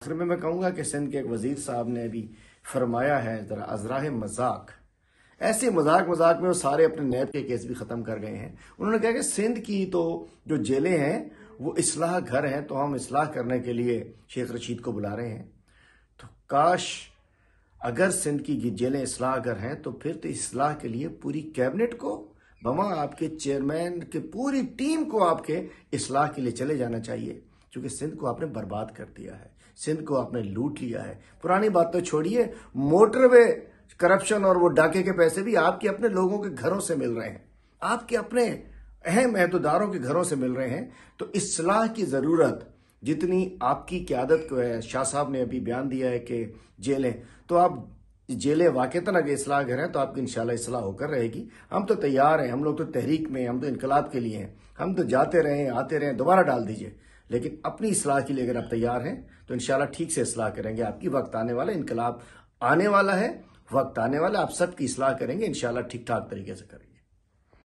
आखिर में मैं कहूँगा कि सिंध के एक वजीर साहब ने भी फरमाया है, ज़रा अजराह मजाक, ऐसे मजाक मजाक में वो सारे अपने नैब के केस भी ख़त्म कर गए हैं। उन्होंने कहा कि सिंध की तो जो जेलें हैं वो इस्लाह घर हैं, तो हम इस्लाह करने के लिए शेख रशीद को बुला रहे हैं। तो काश अगर सिंध की जेलें इस्लाह घर हैं तो फिर तो इस्लाह के लिए पूरी कैबिनेट को, बमा आपके चेयरमैन के पूरी टीम को आपके इस्लाह के लिए चले जाना चाहिए, क्योंकि सिंध को आपने बर्बाद कर दिया है, सिंध को आपने लूट लिया है। पुरानी बात तो छोड़िए, मोटरवे करप्शन और वो डाके के पैसे भी आपके अपने लोगों के घरों से मिल रहे हैं, आपके अपने अहम अहदेदारों के घरों से मिल रहे हैं। तो इस्लाह की जरूरत जितनी आपकी क़यादत को है, शाह साहब ने अभी बयान दिया है कि जेलें, तो आप जेलें वाकईतन अगर इस्लाह घर हैं तो आपकी इंशाल्लाह इस्लाह होकर रहेगी। हम तो तैयार हैं, हम लोग तो तहरीक में, हम तो इनकलाब के लिए हैं, हम तो जाते रहें आते रहें, दोबारा डाल दीजिए, लेकिन अपनी इस्लाह के लिए अगर आप तैयार हैं तो इंशाल्लाह ठीक से इस्लाह करेंगे। आपकी वक्त आने वाला, इनकलाब आने वाला है, वक्त आने वाला, आप सबकी इस्लाह करेंगे इंशाल्लाह, ठीक ठाक तरीके से करेंगे।